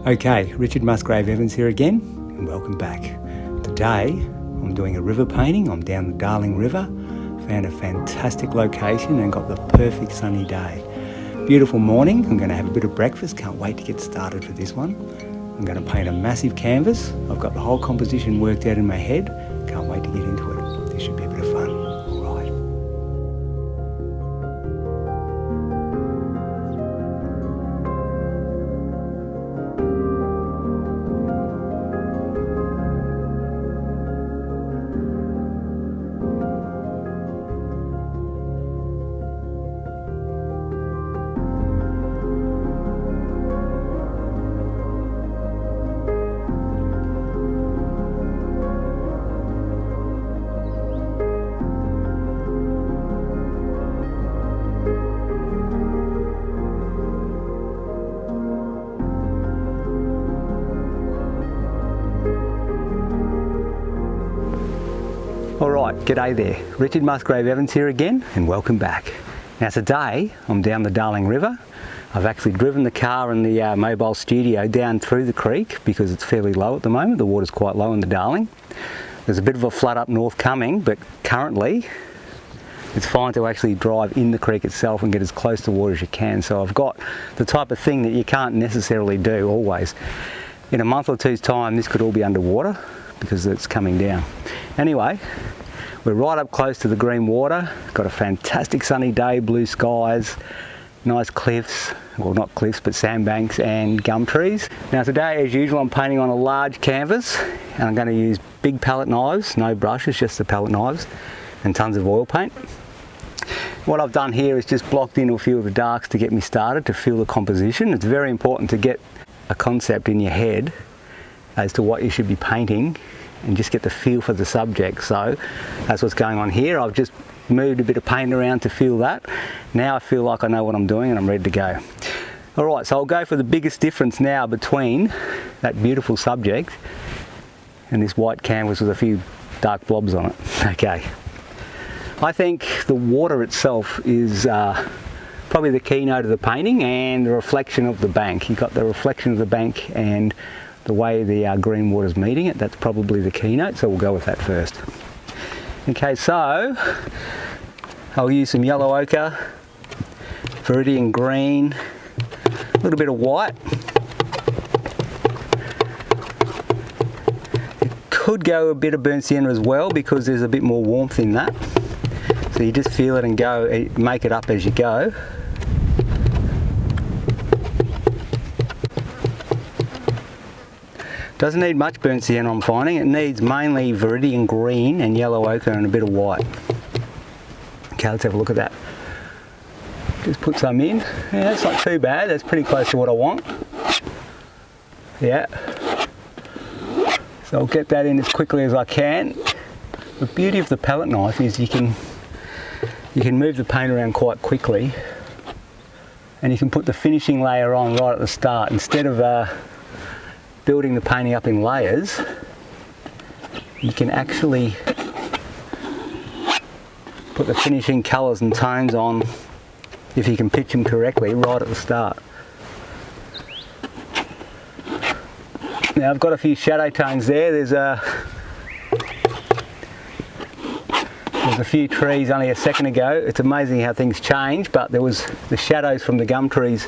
Okay, Richard Musgrave-Evans here again, and welcome back. Today, I'm doing a river painting. I'm down the Darling River, found a fantastic location and got the perfect sunny day. Beautiful morning, I'm going to have a bit of breakfast, can't wait to get started for this one. I'm going to paint a massive canvas. I've got the whole composition worked out in my head, can't wait to get into it. This should be a bit of fun. Alright. Alright, g'day there. Richard Musgrave-Evans here again, and welcome back. Now today, I'm down the Darling River. I've actually driven the car and the mobile studio down through the creek because it's fairly low at the moment. The water's quite low in the Darling. There's a bit of a flood up north coming, but currently it's fine to actually drive in the creek itself and get as close to water as you can. So I've got the type of thing that you can't necessarily do always. In a month or two's time, this could all be underwater because it's coming down. Anyway, we're right up close to the green water. Got a fantastic sunny day, blue skies, nice cliffs, well not cliffs but sandbanks and gum trees. Now today, as usual, I'm painting on a large canvas and I'm going to use big palette knives, no brushes, just the palette knives, and tons of oil paint. What I've done here is just blocked in a few of the darks to get me started, to feel the composition. It's very important to get a concept in your head as to what you should be painting and just get the feel for the subject. So that's what's going on here. I've just moved a bit of paint around to feel that. Now I feel like I know what I'm doing and I'm ready to go. Alright, so I'll go for the biggest difference now between that beautiful subject and this white canvas with a few dark blobs on it. Okay. I think the water itself is probably the keynote of the painting, and the reflection of the bank. You've got the reflection of the bank and the way the green water's meeting it. That's probably the keynote, so we'll go with that first. Okay, so I'll use some yellow ochre, viridian green, a little bit of white. It could go a bit of burnt sienna as well because there's a bit more warmth in that. So you just feel it and go, make it up as you go. Doesn't need much burnt sienna, I'm finding. It needs mainly viridian green and yellow ochre and a bit of white. Okay, let's have a look at that. Just put some in. Yeah, that's not too bad. That's pretty close to what I want. Yeah. So I'll get that in as quickly as I can. The beauty of the palette knife is you can move the paint around quite quickly, and you can put the finishing layer on right at the start instead of building the painting up in layers. You can actually put the finishing colours and tones on, if you can pitch them correctly, right at the start. Now I've got a few shadow tones there. There's a few trees only a second ago. It's amazing how things change, but there was the shadows from the gum trees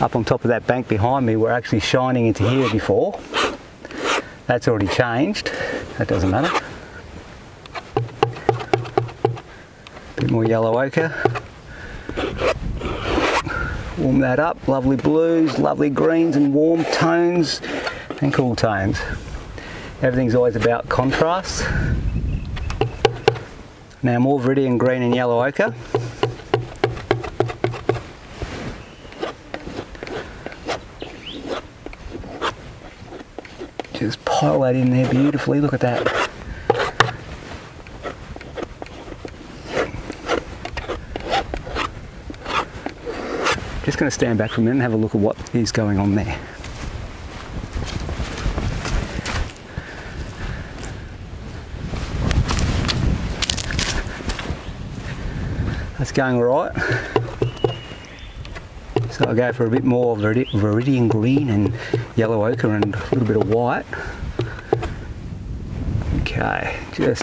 up on top of that bank behind me were actually shining into here before. That's already changed. That doesn't matter. A bit more yellow ochre. Warm that up. Lovely blues, lovely greens and warm tones and cool tones. Everything's always about contrast. Now more viridian green and yellow ochre. Just pile that in there beautifully, look at that. Just going to stand back for a minute and have a look at what is going on there. That's going all right. So I go for a bit more viridian green and yellow ochre and a little bit of white. Okay, it's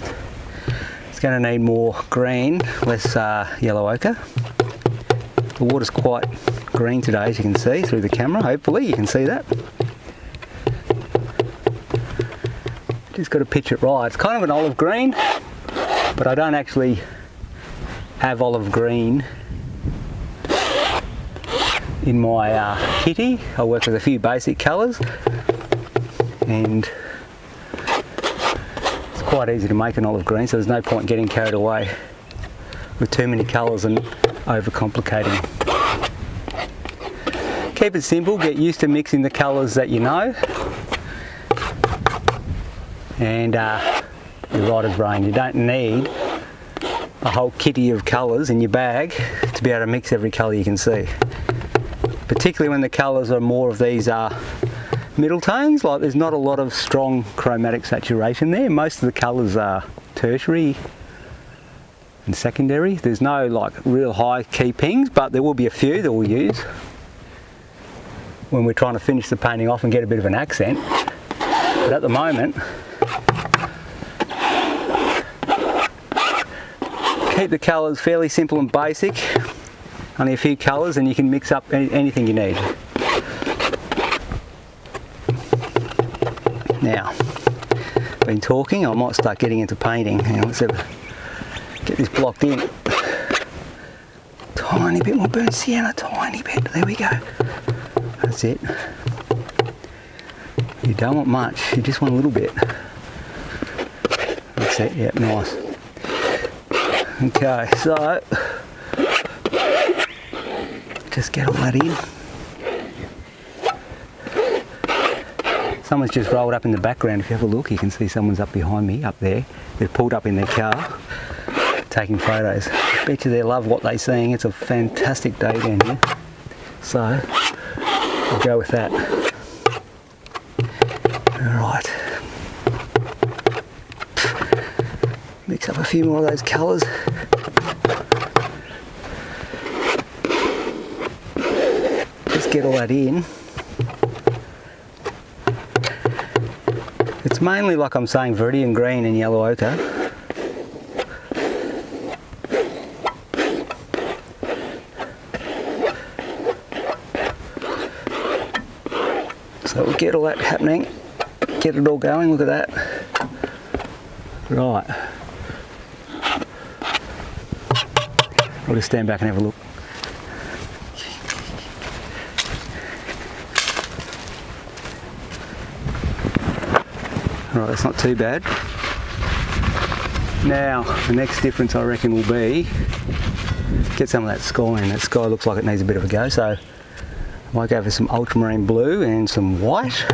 going to need more green, less yellow ochre. The water's quite green today, as you can see through the camera. Hopefully you can see that. Just got to pitch it right. It's kind of an olive green, but I don't actually have olive green in my kitty. I work with a few basic colours, and it's quite easy to make an olive green, so there's no point getting carried away with too many colours and overcomplicating. Keep it simple, get used to mixing the colours that you know, and your writer's brain. You don't need a whole kitty of colours in your bag to be able to mix every colour you can see. Particularly when the colours are more of these middle tones, like there's not a lot of strong chromatic saturation there. Most of the colours are tertiary and secondary. There's no like real high key pings, but there will be a few that we'll use when we're trying to finish the painting off and get a bit of an accent. But at the moment, keep the colours fairly simple and basic, only a few colours, and you can mix up anything you need. Now, been talking, I might start getting into painting. Hang on, let's get this blocked in. Tiny bit more burnt sienna, tiny bit, there we go. That's it. You don't want much, you just want a little bit. That's it, yep, nice. Okay, so just get all that in. Someone's just rolled up in the background. If you have a look, you can see someone's up behind me, up there. They've pulled up in their car, taking photos. I bet you they love what they're seeing. It's a fantastic day down here. So, I'll go with that. Alright. Mix up a few more of those colours. Just get all that in. It's mainly, like I'm saying, viridian green and yellow ochre. So we'll get all that happening, get it all going, look at that. Right. I'll just stand back and have a look. Right, that's not too bad. Now, the next difference I reckon will be get some of that sky in. That sky looks like it needs a bit of a go, so I might go for some ultramarine blue and some white.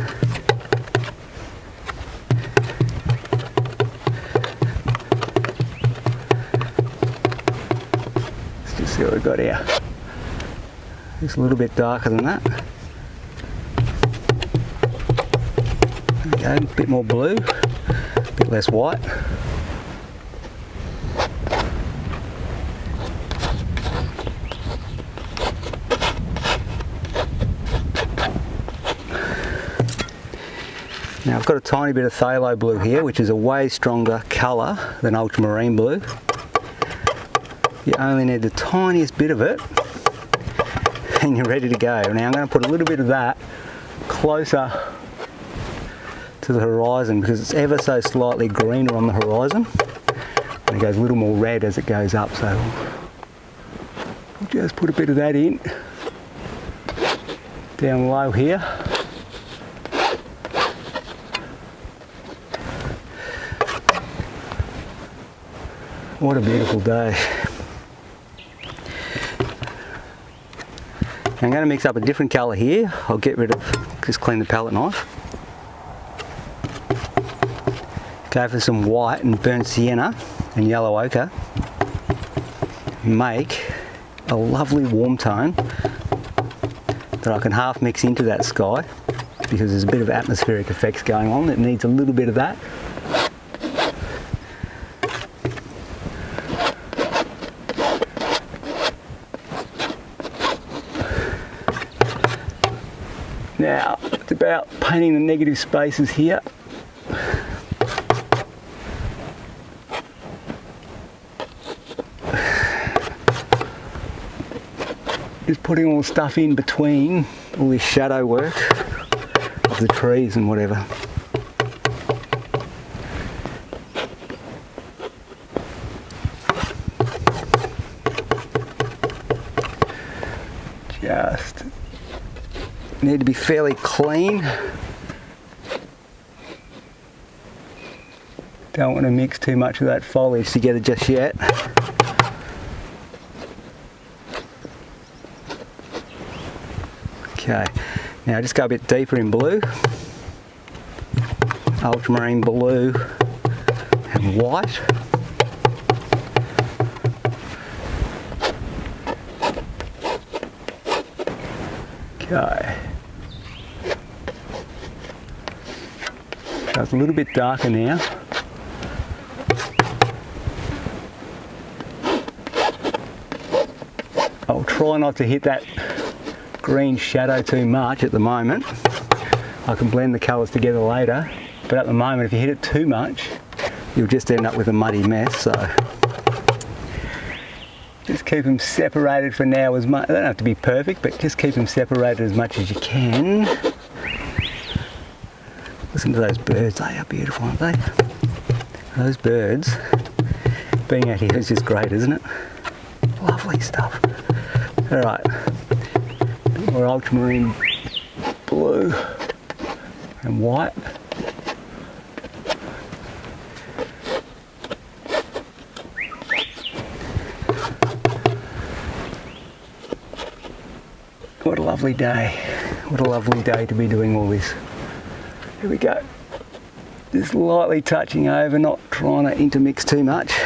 Let's just see what we've got here. Just a little bit darker than that. A bit more blue, a bit less white. Now I've got a tiny bit of phthalo blue here, which is a way stronger colour than ultramarine blue. You only need the tiniest bit of it and you're ready to go. Now I'm going to put a little bit of that closer to the horizon because it's ever so slightly greener on the horizon and it goes a little more red as it goes up, so I'll just put a bit of that in down low here. What a beautiful day. I'm going to mix up a different colour here. I'll get rid of, just clean the palette knife. Go for some white and burnt sienna and yellow ochre. Make a lovely warm tone that I can half mix into that sky because there's a bit of atmospheric effects going on. It needs a little bit of that. Now, it's about painting the negative spaces here. Just putting all the stuff in between all this shadow work of the trees and whatever. Just need to be fairly clean. Don't want to mix too much of that foliage together just yet. Okay, now just go a bit deeper in blue, ultramarine blue and white. Okay, so it's a little bit darker now. I'll try not to hit that green shadow too much at the moment. I can blend the colours together later, but at the moment if you hit it too much you'll just end up with a muddy mess, so just keep them separated for now as much. They don't have to be perfect, but just keep them separated as much as you can. Listen to those birds, they are beautiful, aren't they? Those birds, being out here is just great, isn't it? Lovely stuff. Alright, more ultramarine blue and white. What a lovely day. What a lovely day to be doing all this. Here we go. Just lightly touching over, not trying to intermix too much.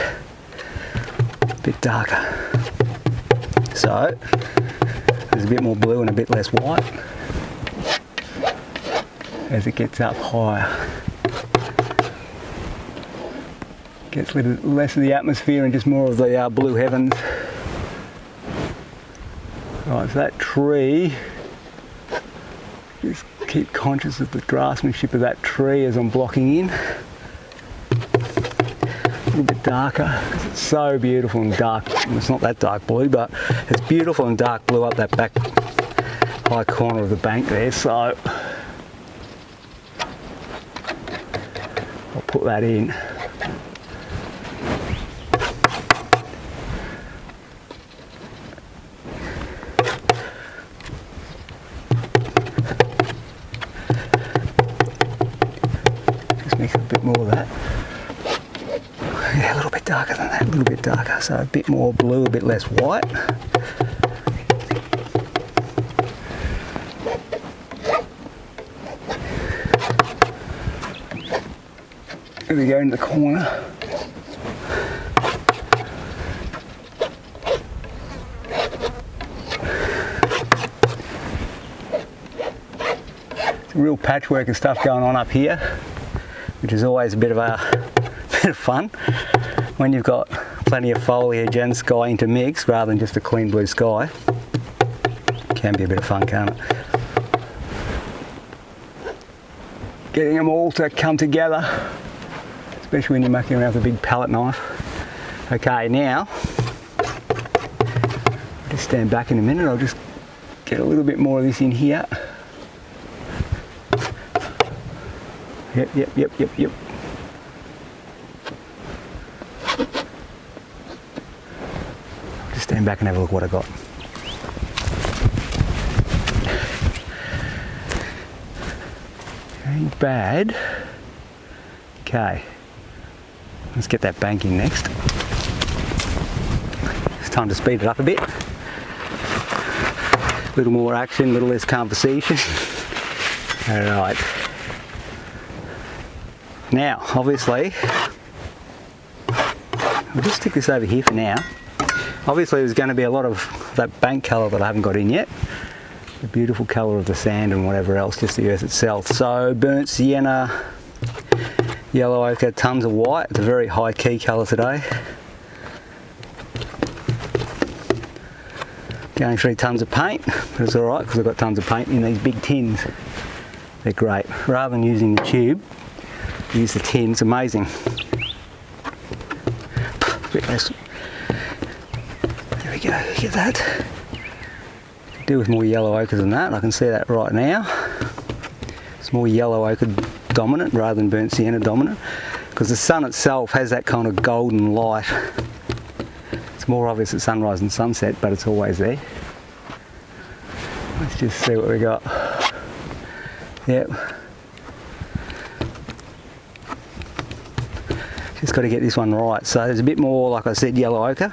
A bit darker. So, there's a bit more blue and a bit less white as it gets up higher. Gets a little less of the atmosphere and just more of the blue heavens. Right, so that tree, just keep conscious of the draftsmanship of that tree as I'm blocking in. A little bit darker because it's so beautiful and dark. It's not that dark blue, but it's beautiful and dark blue up that back high corner of the bank there, so I'll put that in. Just mix a bit more of that. Yeah, a little bit darker than that, a little bit darker. So a bit more blue, a bit less white. Here we go into the corner. It's a real patchwork of stuff going on up here, which is always a bit of fun when you've got plenty of foliage and sky intermixed rather than just a clean blue sky. Can be a bit of fun, can't it? Getting them all to come together, especially when you're mucking around with a big palette knife. Okay, now I'll just stand back in a minute. I'll just get a little bit more of this in here. Yep. Just stand back and have a look what I got. Ain't bad. Okay, let's get that bank in next. It's time to speed it up a bit. A little more action, a little less conversation. Alright. Now, obviously, I'll just stick this over here for now. Obviously there's going to be a lot of that bank colour that I haven't got in yet. The beautiful colour of the sand and whatever else, just the earth itself. So burnt sienna, yellow ochre, tons of white. It's a very high key colour today. Going through tons of paint, but it's alright because I've got tons of paint in these big tins. They're great. Rather than using the tube, use the tin. It's amazing. A bit less. There we go, look at that. Could do with more yellow ochre than that, I can see that right now. It's more yellow ochre dominant rather than burnt sienna dominant, because the sun itself has that kind of golden light. It's more obvious at sunrise and sunset, but it's always there. Let's just see what we got. Yep. Just got to get this one right. So there's a bit more, like I said, yellow ochre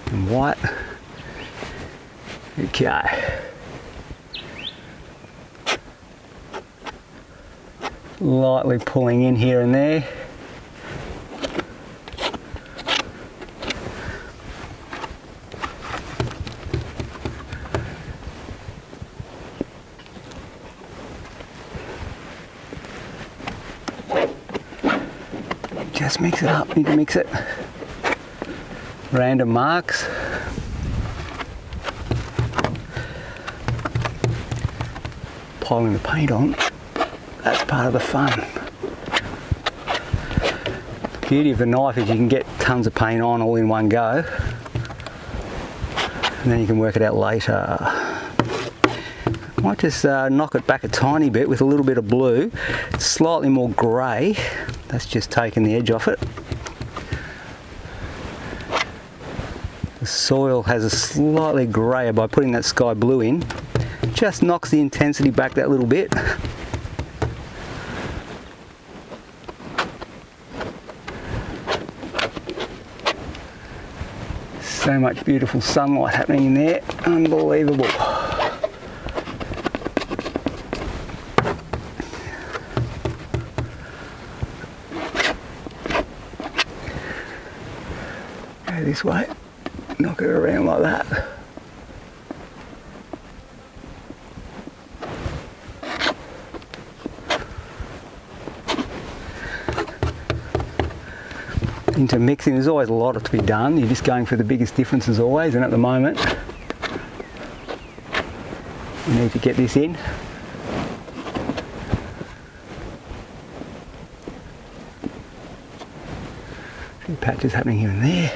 and white. Okay. Lightly pulling in here and there. Just mix it up, need to mix it. Random marks. Piling the paint on, that's part of the fun. The beauty of the knife is you can get tons of paint on all in one go, and then you can work it out later. Might just knock it back a tiny bit with a little bit of blue. It's slightly more grey. That's just taking the edge off it. The soil has a slightly greyer by putting that sky blue in. Just knocks the intensity back that little bit. So much beautiful sunlight happening in there. Unbelievable. Go this way. Knock it around like that. Intermixing, there's always a lot to be done. You're just going for the biggest differences always, and at the moment we need to get this in. A few patches happening here and there.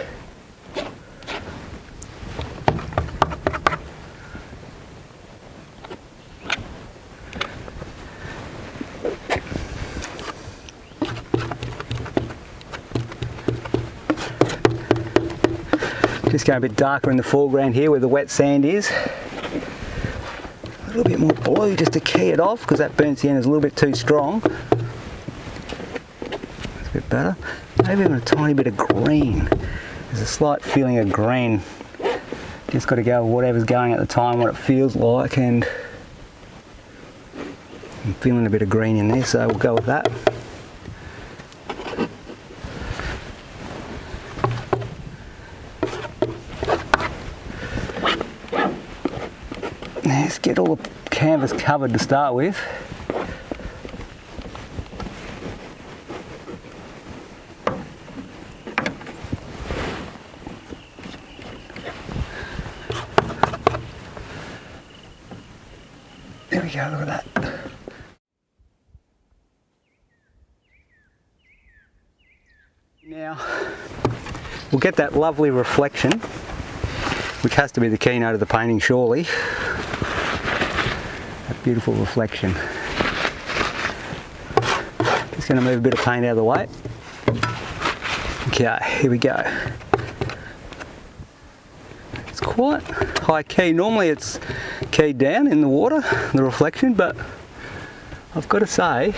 Just going a bit darker in the foreground here where the wet sand is. A little bit more blue just to key it off because that burnt sienna is a little bit too strong. That's a bit better. Maybe even a tiny bit of green. There's a slight feeling of green. Just got to go with whatever's going at the time, what it feels like, and I'm feeling a bit of green in there, so we'll go with that. Let's get all the canvas covered to start with. There we go, look at that. Now, we'll get that lovely reflection, which has to be the keynote of the painting surely. Beautiful reflection. Just going to move a bit of paint out of the way. Okay, here we go. It's quite high key. Normally it's keyed down in the water, the reflection, but I've got to say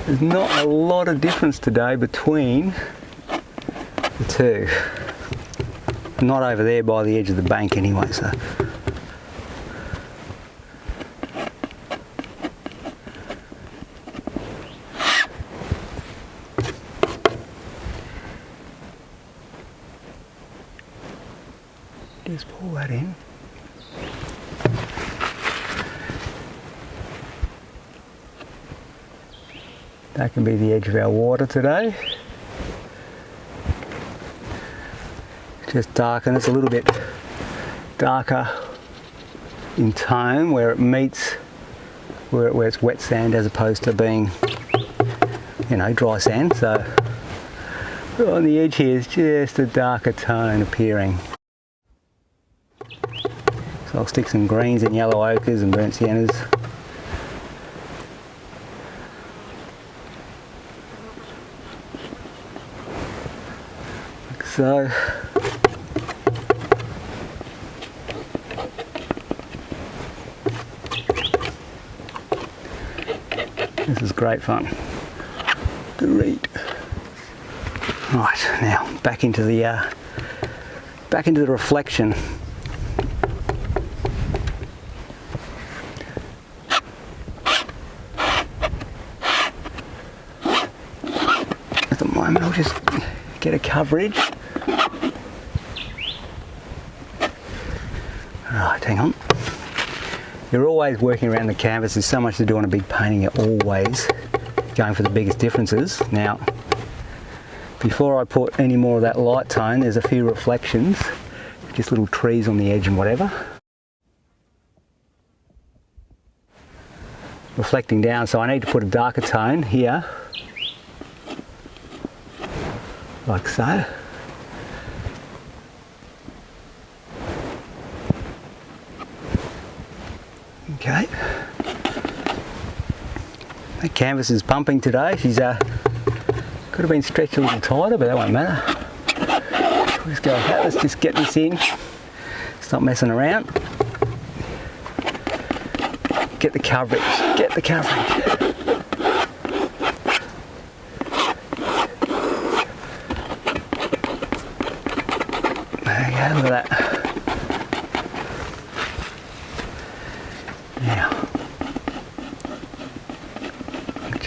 there's not a lot of difference today between the two. Not over there by the edge of the bank anyway, so. Just pull that in. That can be the edge of our water today. just darken. It's a little bit darker in tone where it meets, where it's wet sand as opposed to being, you know, dry sand. So on the edge here is just a darker tone appearing. So I'll stick some greens and yellow ochres and burnt siennas. Like so. This is great fun. Great. Right, now back into the reflection. At the moment, I'll just get a coverage. Right, hang on. You're always working around the canvas. There's so much to do on a big painting. You're always going for the biggest differences. Now, before I put any more of that light tone, there's a few reflections, just little trees on the edge and whatever. Reflecting down, so I need to put a darker tone here, like so. Okay. The canvas is pumping today. She's could have been stretched a little tighter, but that won't matter. We'll just go with that. Let's just get this in. Stop messing around. Get the coverage. Get the coverage. There you go, look at that.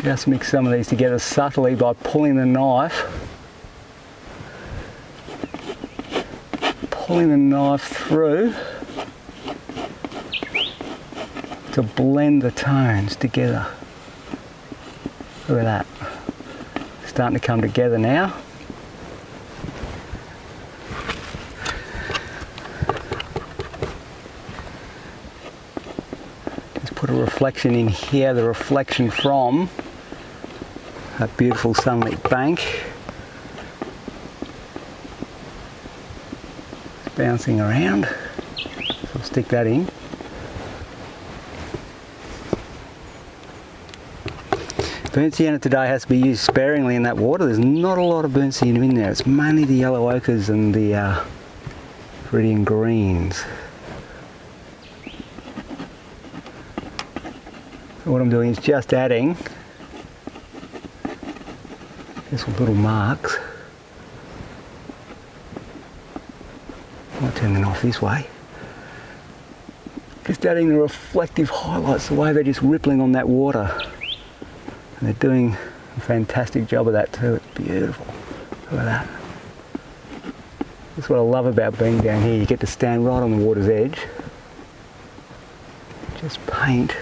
Just mix some of these together subtly by pulling the knife through to blend the tones together. Look at that. Starting to come together now. Just put a reflection in here, the reflection from that beautiful sunlit bank. It's bouncing around. So I'll stick that in. Burnt sienna today has to be used sparingly in that water. There's not a lot of burnt sienna in there. It's mainly the yellow ochres and the Viridian greens. So what I'm doing is just adding just little marks. I might turn the knife this way. Just adding the reflective highlights, the way they're just rippling on that water. And they're doing a fantastic job of that too. It's beautiful. Look at that. That's what I love about being down here. You get to stand right on the water's edge. Just paint.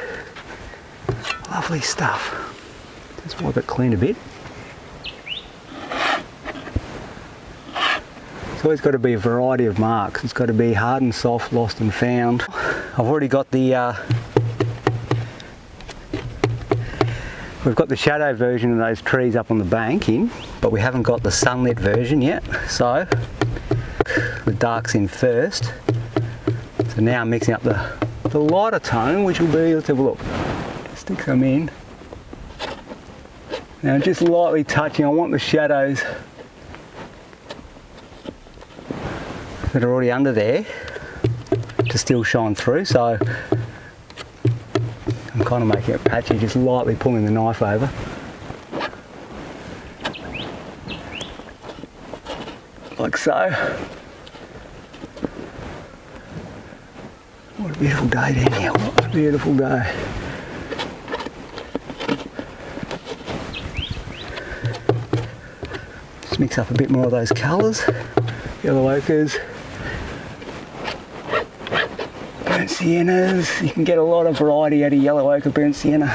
Lovely stuff. Just wipe it clean a bit. It's always got to be a variety of marks. It's got to be hard and soft, lost and found. I've already got the we've got the shadow version of those trees up on the bank in, but we haven't got the sunlit version yet. So the dark's in first. So now I'm mixing up the lighter tone, which will be, let's have a look. Stick some in. Now just lightly touching. I want the shadows that are already under there to still shine through, so I'm kind of making it patchy, just lightly pulling the knife over. Like so. What a beautiful day down here, what a beautiful day. Just mix up a bit more of those colours, yellow ochres, burnt siennas. You can get a lot of variety out of yellow ochre, burnt sienna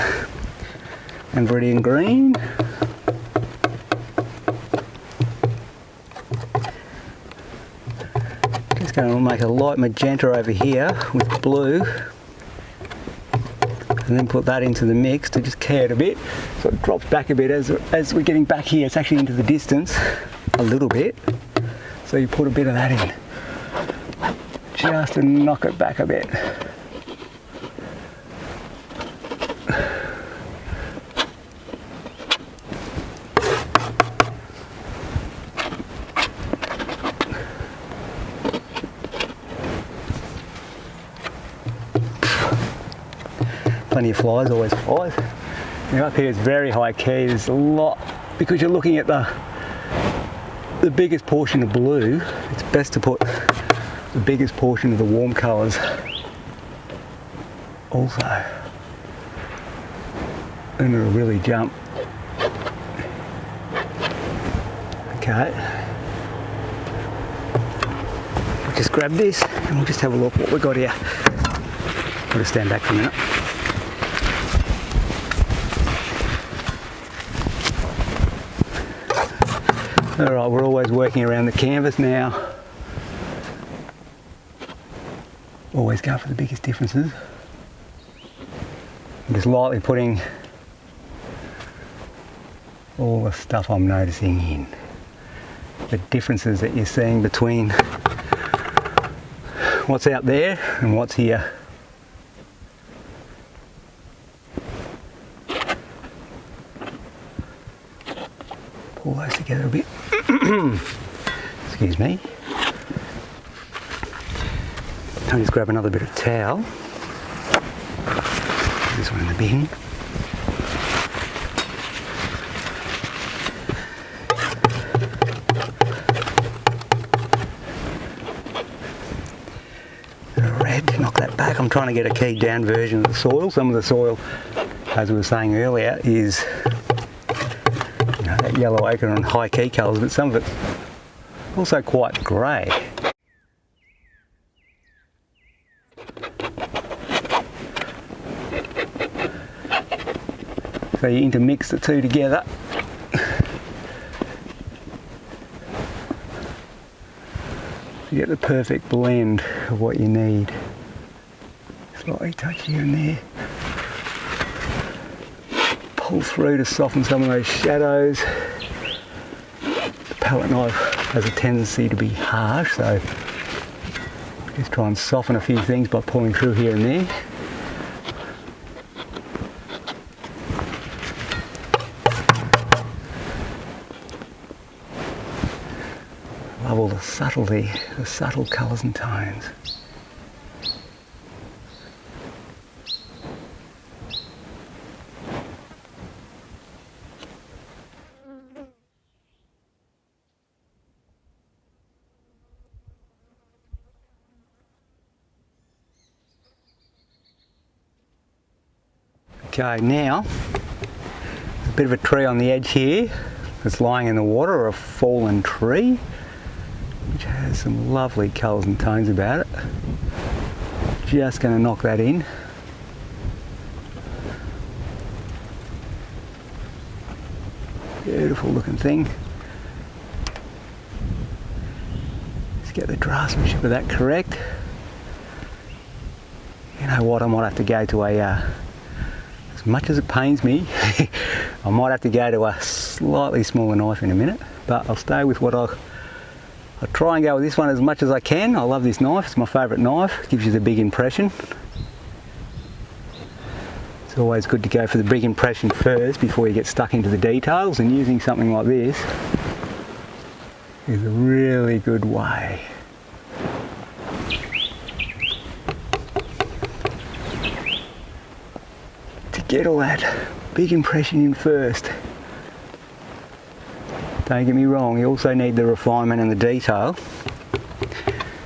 and Viridian green. going to make a light magenta over here with blue, and then put that into the mix to just key it a bit so it drops back a bit as we're getting back here. It's actually into the distance a little bit, so you put a bit of that in just to knock it back a bit. Plenty of flies, always flies. Now up here it's very high key, there's a lot, because you're looking at the biggest portion of blue, it's best to put the biggest portion of the warm colours also. And it'll really jump. Okay. We'll just grab this and we'll just have a look what we've got here. I'll just stand back for a minute. Alright, we're always working around the canvas now. Always go for the biggest differences. I'm just lightly putting all the stuff I'm noticing in. The differences that you're seeing between what's out there and what's here. Pull those together a bit. Excuse me. I'll just grab another bit of towel. This one in the bin. Red, knock that back. I'm trying to get a keyed down version of the soil. Some of the soil, as we were saying earlier, is that yellow ochre and high key colours, but some of it's also quite grey. So you intermix the two together. You get the perfect blend of what you need. Slightly touch here and there. Pull through to soften some of those shadows. The palette knife has a tendency to be harsh, so just try and soften a few things by pulling through here and there. Love all the subtlety, the subtle colours and tones. Okay, now there's a bit of a tree on the edge here that's lying in the water, or a fallen tree, which has some lovely colours and tones about it. Just going to knock that in. Beautiful looking thing. Let's get the draftsmanship of that correct. You know what, I might have to go to a as much as it pains me, I might have to go to a slightly smaller knife in a minute, but I'll stay with what I'll try and go with this one as much as I can. I love this knife, it's my favourite knife, it gives you the big impression. It's always good to go for the big impression first before you get stuck into the details, and using something like this is a really good way. Get all that big impression in first. Don't get me wrong, you also need the refinement and the detail,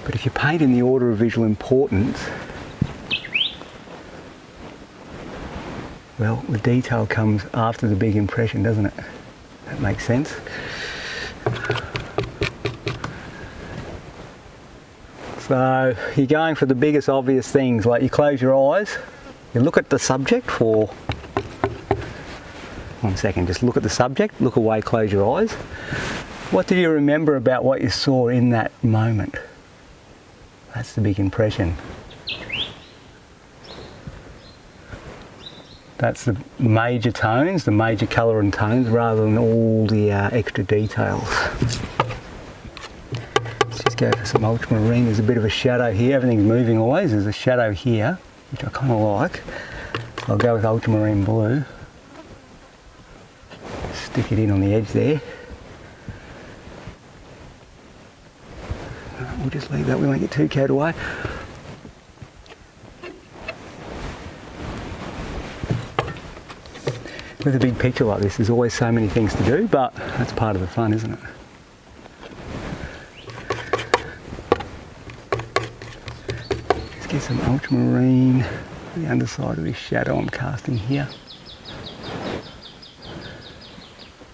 but if you paint in the order of visual importance, well, the detail comes after the big impression, doesn't it? That makes sense. So you're going for the biggest obvious things, like you close your eyes, you look at the subject for 1 second, just look at the subject, look away, close your eyes. What do you remember about what you saw in that moment? That's the big impression. That's the major tones, the major colour and tones, rather than all the extra details. Let's just go for some ultramarine. There's a bit of a shadow here. Everything's moving always. There's a shadow here, which I kind of like. I'll go with ultramarine blue. Stick it in on the edge there. We'll just leave that. We won't get too carried away. With a big picture like this, there's always so many things to do, but that's part of the fun, isn't it? Let's get some ultramarine on the underside of this shadow I'm casting here.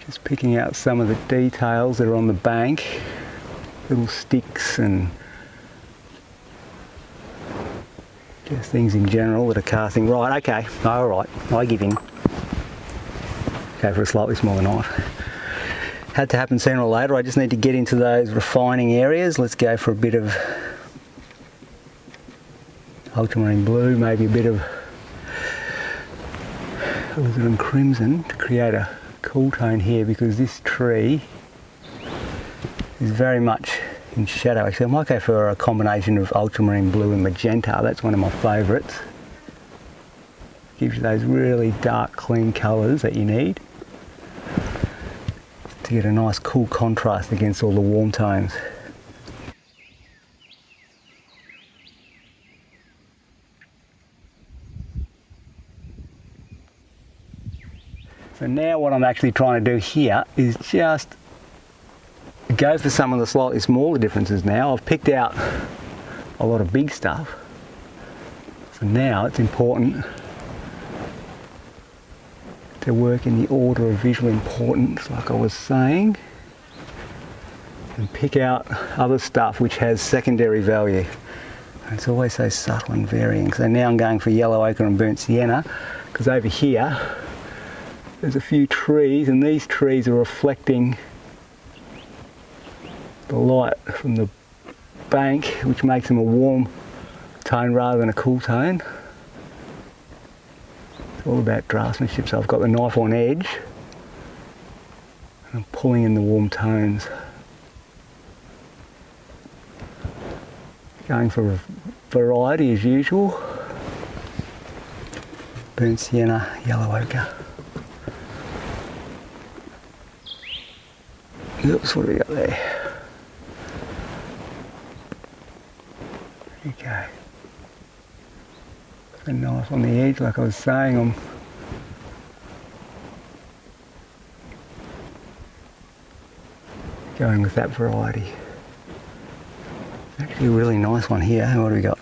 Just picking out some of the details that are on the bank, little sticks and just things in general that are casting. Right, okay, alright, I give in. Go for a slightly smaller knife. Had to happen sooner or later. I just need to get into those refining areas. Let's go for a bit of ultramarine blue, maybe a bit of alizarin crimson to create a cool tone here, because this tree is very much in shadow. Actually, I might go for a combination of ultramarine blue and magenta. That's one of my favourites. Gives you those really dark, clean colours that you need to get a nice cool contrast against all the warm tones. So now what I'm actually trying to do here is just go for some of the slightly smaller differences now. I've picked out a lot of big stuff. So now it's important to work in the order of visual importance, like I was saying, and pick out other stuff which has secondary value. And it's always so subtle and varying. So now I'm going for yellow ochre and burnt sienna, because over here there's a few trees, and these trees are reflecting the light from the bank, which makes them a warm tone rather than a cool tone. It's all about draftsmanship. So I've got the knife on edge and I'm pulling in the warm tones. Going for a variety as usual. Burnt sienna, yellow ochre. Oops, what do we got there? Okay. The knife on the edge, like I was saying, I'm going with that variety. Actually a really nice one here. What do we got? A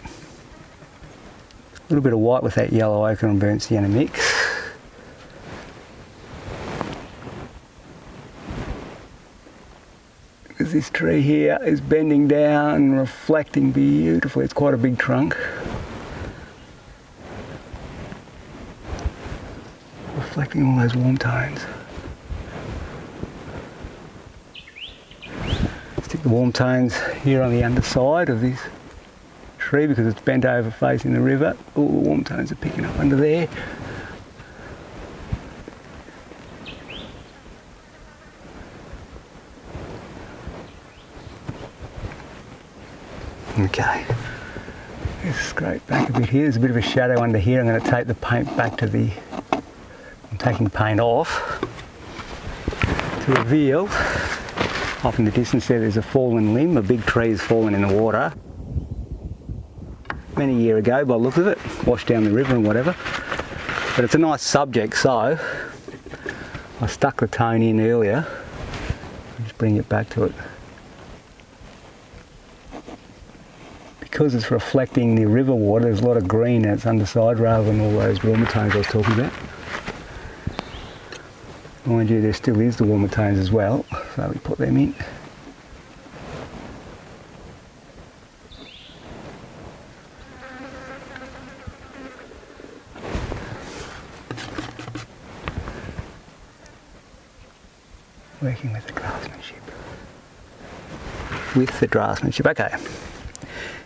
little bit of white with that yellow ochre and burnt sienna mix. Because this tree here is bending down and reflecting beautifully. It's quite a big trunk. Reflecting all those warm tones. Stick the warm tones here on the underside of this tree because it's bent over facing the river. All the warm tones are picking up under there. Okay, let's scrape back a bit here. There's a bit of a shadow under here. I'm going to take the paint back to the... I'm taking paint off to reveal, off in the distance there's a fallen limb. A big tree has fallen in the water many a year ago by the look of it, washed down the river and whatever. But it's a nice subject, so I stuck the tone in earlier. I'll just bring it back to it. Because it's reflecting the river water, there's a lot of green at its underside rather than all those warmer tones I was talking about. Mind you, there still is the warmer tones as well, so we put them in. Working with the draftsmanship. Okay.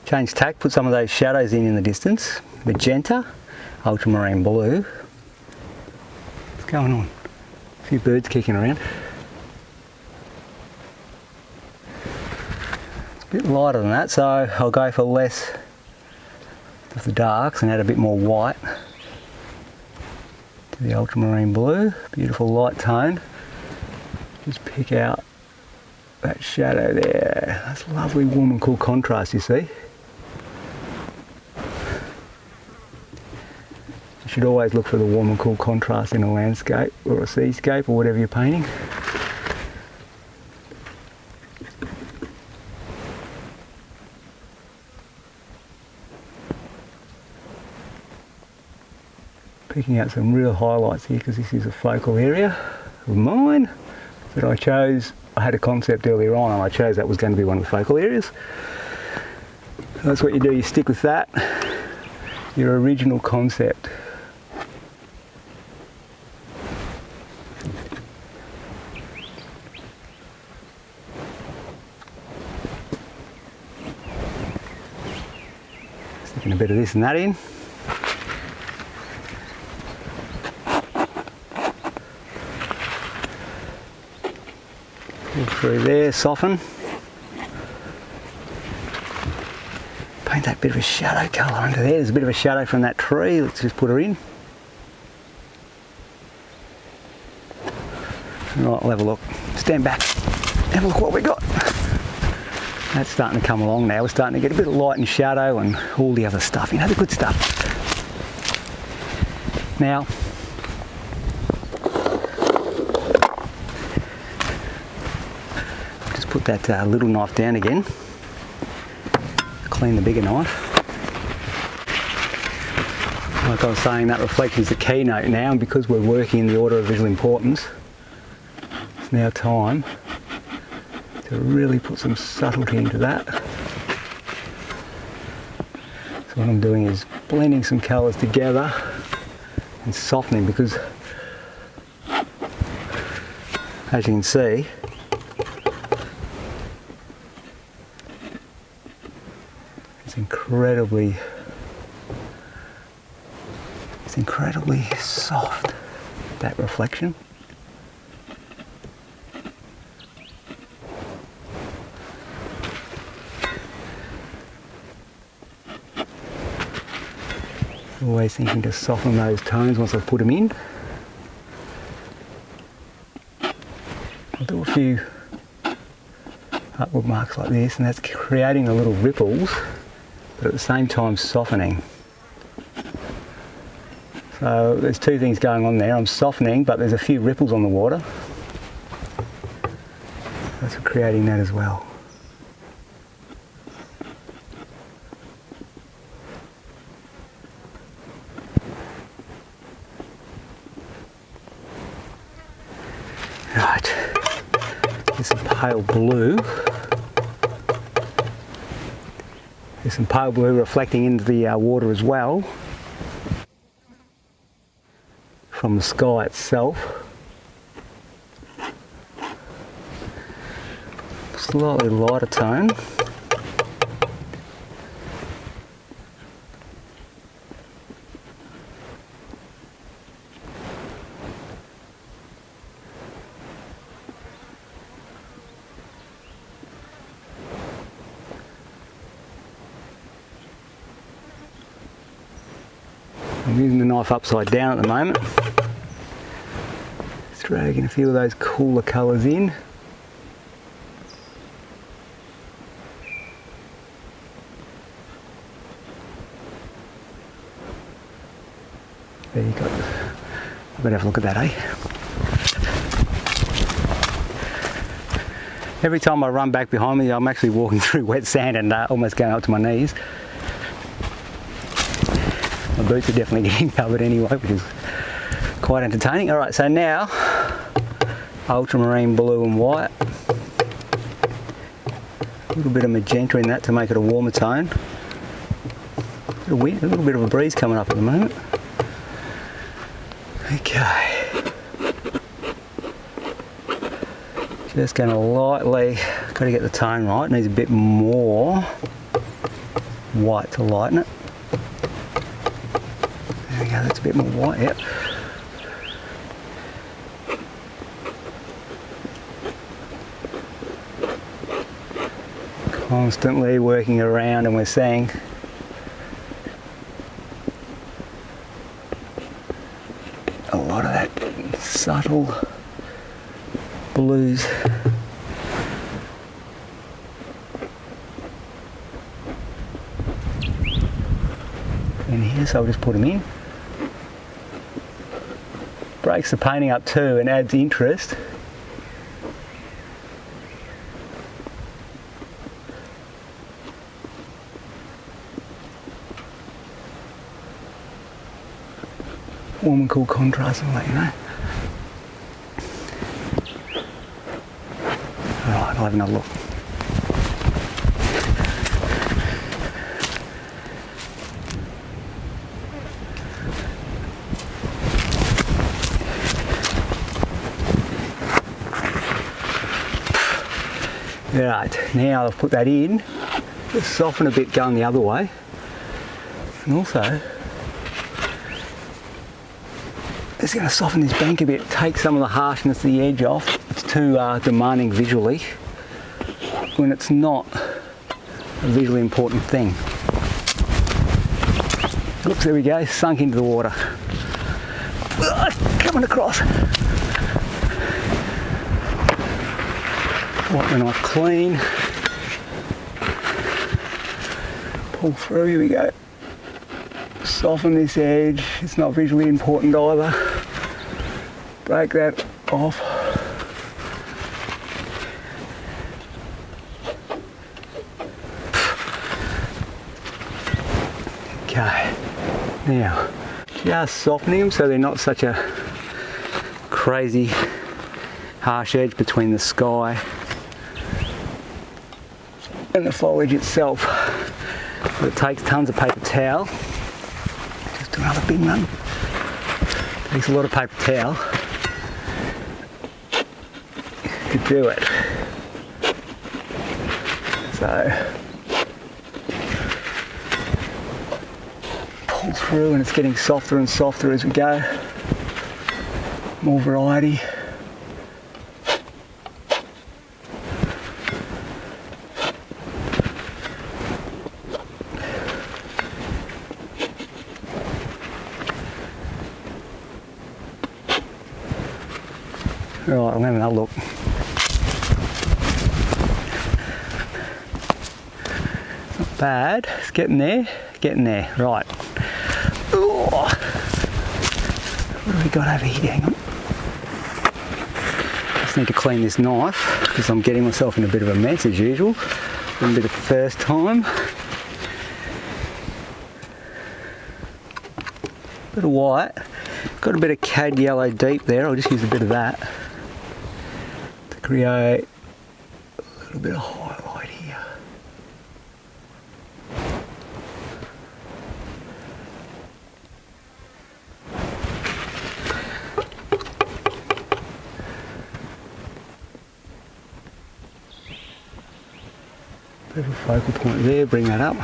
Change tack, put some of those shadows in the distance. Magenta, ultramarine blue. What's going on? A few birds kicking around. It's a bit lighter than that, so I'll go for less of the darks and add a bit more white to the ultramarine blue. Beautiful light tone. Just pick out that shadow there. That's lovely warm and cool contrast, you see. You should always look for the warm and cool contrast in a landscape or a seascape or whatever you're painting. Picking out some real highlights here because this is a focal area of mine that I chose. I had a concept earlier on and I chose that was going to be one of the focal areas. So that's what you do, you stick with that, your original concept. Sticking a bit of this and that in. Through there, soften. Paint that bit of a shadow colour under there. There's a bit of a shadow from that tree. Let's just put her in. Right, we'll have a look. Stand back. Have a look what we got. That's starting to come along now. We're starting to get a bit of light and shadow and all the other stuff. You know, the good stuff. Now, put that little knife down again, clean the bigger knife. Like I was saying, that reflection is the keynote now, and because we're working in the order of visual importance, it's now time to really put some subtlety into that. So what I'm doing is blending some colours together and softening, because as you can see, it's incredibly soft, that reflection. Always thinking to soften those tones once I've put them in. I'll do a few upward marks like this, and that's creating the little ripples, but at the same time softening. So there's two things going on there. I'm softening, but there's a few ripples on the water. That's creating that as well. Right, there's some pale blue. There's some pale blue reflecting into the water as well from the sky itself. Slightly lighter tone. I'm using the knife upside down at the moment. Just dragging a few of those cooler colours in. There you go. I better have a look at that, eh? Every time I run back behind me, I'm actually walking through wet sand and almost going up to my knees. My boots are definitely getting covered anyway, which is quite entertaining. Alright, so now, ultramarine blue and white. A little bit of magenta in that to make it a warmer tone. A little bit of a breeze coming up at the moment. Okay. Just going to lightly, got to get the tone right, needs a bit more. white to lighten it. There we go, that's a bit more white, yep. Constantly working around, and we're seeing a lot of that subtle blues. In here, so I'll just put them in. Breaks the painting up too and adds interest. Warm and cool contrast, I'll let you know. Alright, I'll have another look. Right, now I've put that in, just soften a bit going the other way, and also it's going to soften this bank a bit, take some of the harshness of the edge off. It's too demanding visually when it's not a visually important thing. Oops, there we go, sunk into the water. Coming across. Wiping off clean. Pull through, here we go. Soften this edge, it's not visually important either. Break that off. Okay, now just softening them so they're not such a crazy harsh edge between the sky and the foliage itself. But it takes tons of paper towel. Just do another big one. Takes a lot of paper towel to do it. So pull through, and it's getting softer and softer as we go. More variety. Right, I'm having another look. Not bad, it's getting there, right. Ooh. What have we got over here? Hang on. Just need to clean this knife because I'm getting myself in a bit of a mess as usual. Wouldn't be the first time. Bit of white. Got a bit of cad yellow deep there, I'll just use a bit of that to create a little bit of highlight here. Bit of a focal point there, bring that up.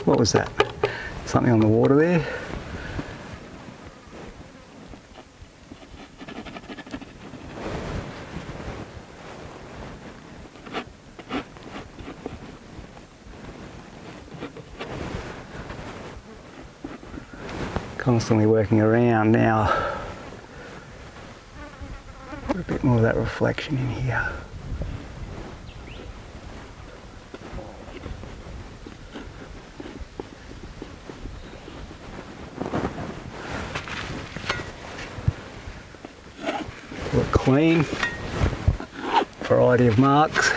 What was that? Something on the water there? Constantly working around now. Put a bit more of that reflection in here. Look clean, variety of marks.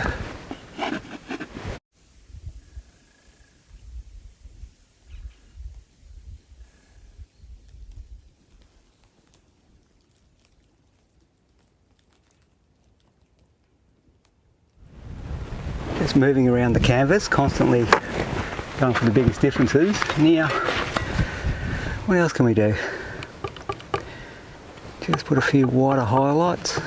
Just moving around the canvas, constantly going for the biggest differences. Now, what else can we do? Just put a few wider highlights.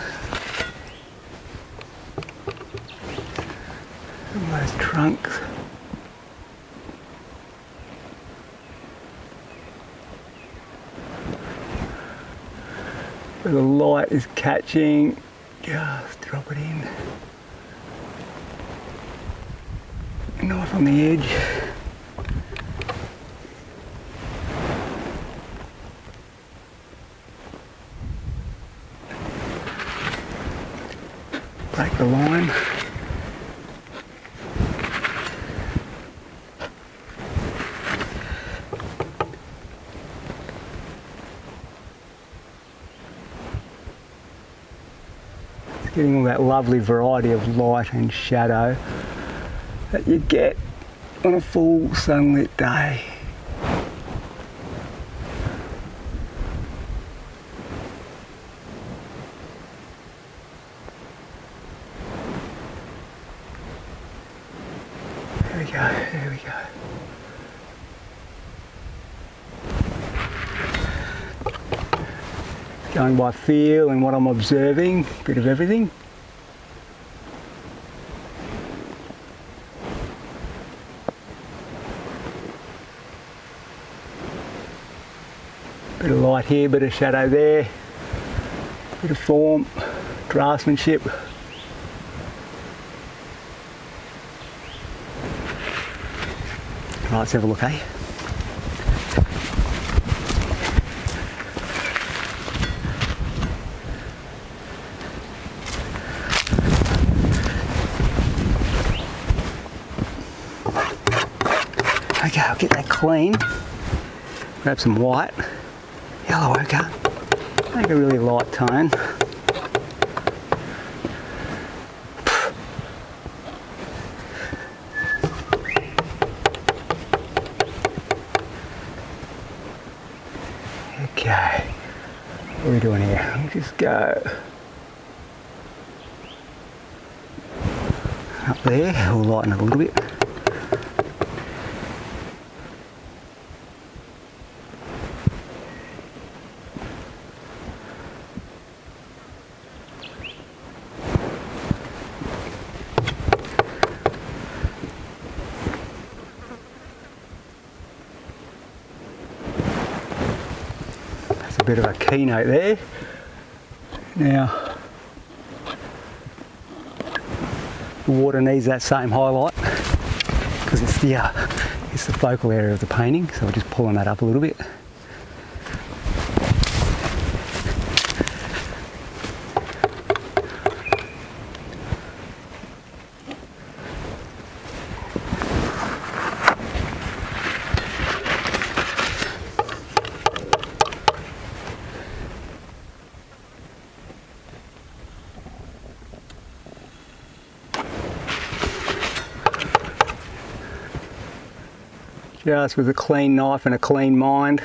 nice trunks. Where the light is catching, just drop it in. Knife on the edge. Break the line. It's getting all that lovely variety of light and shadow that you get on a full sunlit day. There we go, there we go. Going by feel and what I'm observing, a bit of everything. Bit of light here, bit of shadow there, bit of form, draftsmanship. Right, let's have a look, eh? Okay, I'll get that clean. Grab some white. Yellow ochre, make a really light tone. Okay, what are we doing here? I'll just go up there, we'll lighten it a little bit. Bit of a keynote there. Now the water needs that same highlight because it's the focal area of the painting, so we're just pulling that up a little bit. Just with a clean knife and a clean mind,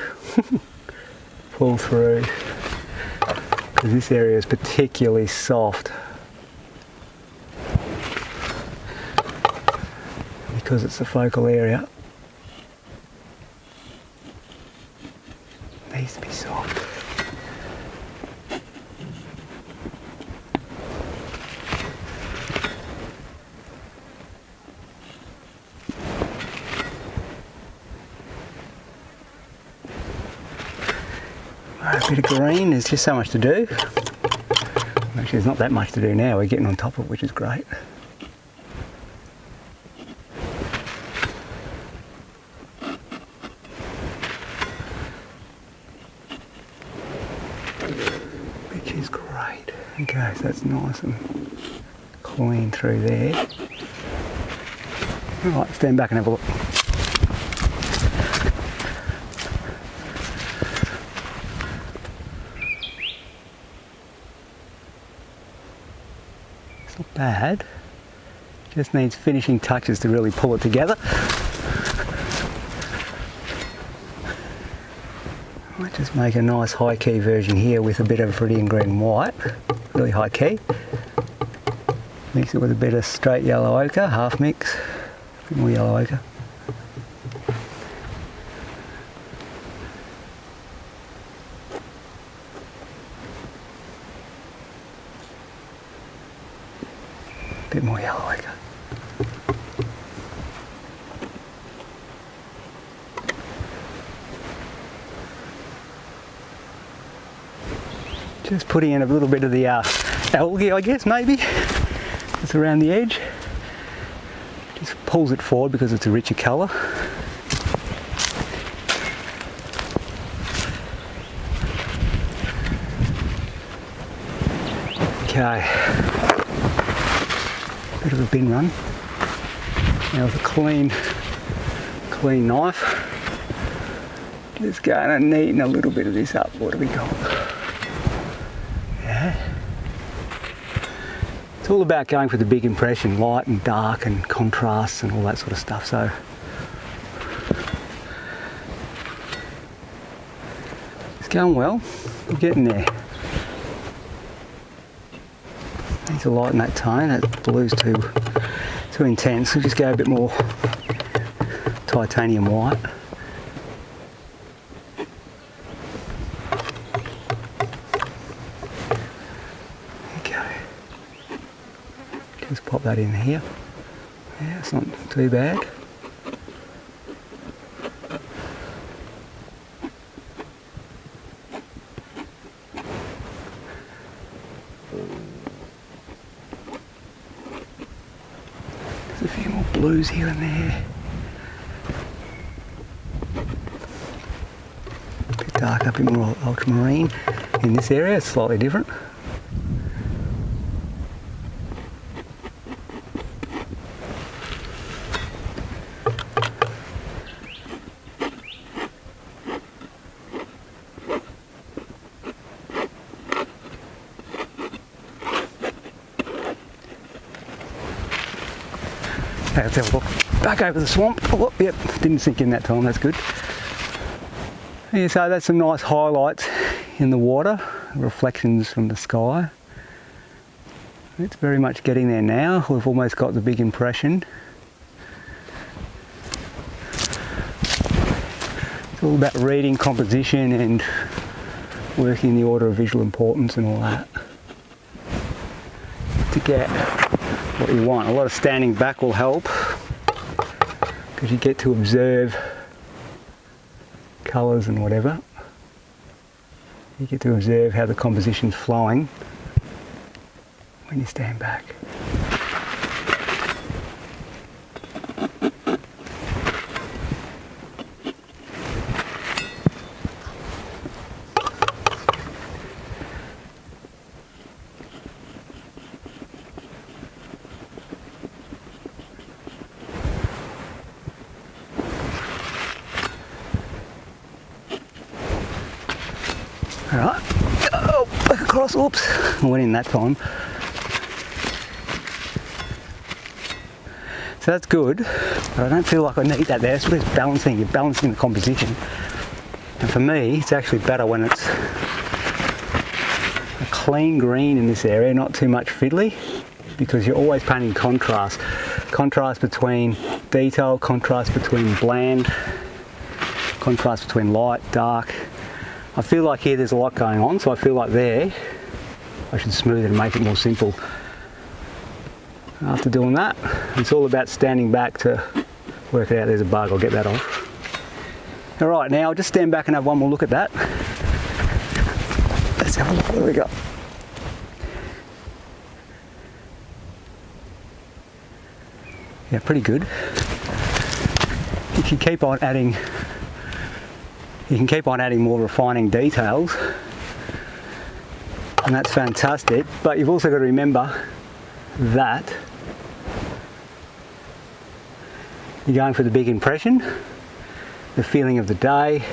pull through, because this area is particularly soft because it's the focal area. It needs to be soft. A bit of green, there's just so much to do. Actually, there's not that much to do now, we're getting on top of it, which is great. Which is great. Okay, so that's nice and clean through there. Alright, stand back and have a look. Not bad, just needs finishing touches to really pull it together. Might just make a nice high key version here with a bit of Viridian green and white, really high key. Mix it with a bit of straight yellow ochre, half mix, a bit more yellow ochre. Bit more yellow ochre. Just putting in a little bit of the algae, I guess, maybe. It's around the edge. Just pulls it forward because it's a richer colour. Okay. Bit of a bin run. Now with a clean knife. Just going and neaten a little bit of this up. What do we got? Yeah. It's all about going for the big impression, light and dark and contrasts and all that sort of stuff. So it's going well. We're getting there. Need to lighten that tone. That blue's too intense. We'll just go a bit more titanium white. Just pop that in here. Yeah, it's not too bad. There's a few more blues here and there. A bit dark up in more ultramarine. In this area, it's slightly different. Let's have a look back over the swamp. Oh, yep, didn't sink in that time, that's good. Yeah, so that's some nice highlights in the water, reflections from the sky. It's very much getting there now. We've almost got the big impression. It's all about reading composition and working in the order of visual importance and all that to get what you want. A lot of standing back will help because you get to observe colours and whatever. You get to observe how the composition's flowing when you stand back. Alright, oh, back across, oops, I went in that time. So that's good, but I don't feel like I need that there. It's really balancing, you're balancing the composition. And for me, it's actually better when it's a clean green in this area, not too much fiddly, because you're always painting contrast. Contrast between detail, contrast between bland, contrast between light, dark. I feel like here there's a lot going on, so I feel like there I should smooth it and make it more simple. After doing that, it's all about standing back to work it out. There's a bug, I'll get that off. Alright, now I'll just stand back and have one more look at that. Let's have a look, what do we got? Yeah, pretty good. You can keep on adding more refining details, and that's fantastic, but you've also got to remember that you're going for the big impression, the feeling of the day.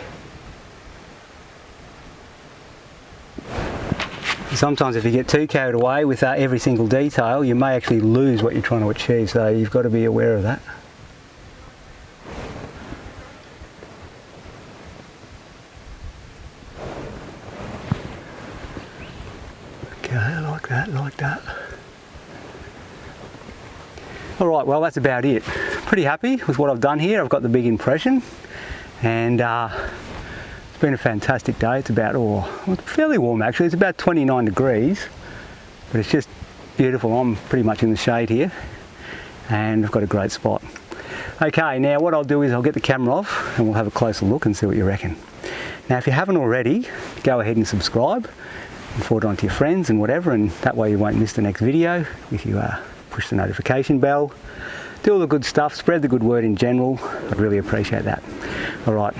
Sometimes if you get too carried away with every single detail, you may actually lose what you're trying to achieve, so you've got to be aware of that. Okay, like that. Alright, well that's about it. Pretty happy with what I've done here. I've got the big impression, and it's been a fantastic day. It's about, it's fairly warm actually. It's about 29 degrees, but it's just beautiful. I'm pretty much in the shade here, and I've got a great spot. Okay, now what I'll do is I'll get the camera off and we'll have a closer look and see what you reckon. Now if you haven't already, go ahead and subscribe. and forward on to your friends and whatever, and that way you won't miss the next video if you push the notification bell. Do all the good stuff, spread the good word in general. I'd really appreciate that. All right,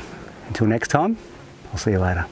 until next time, I'll see you later.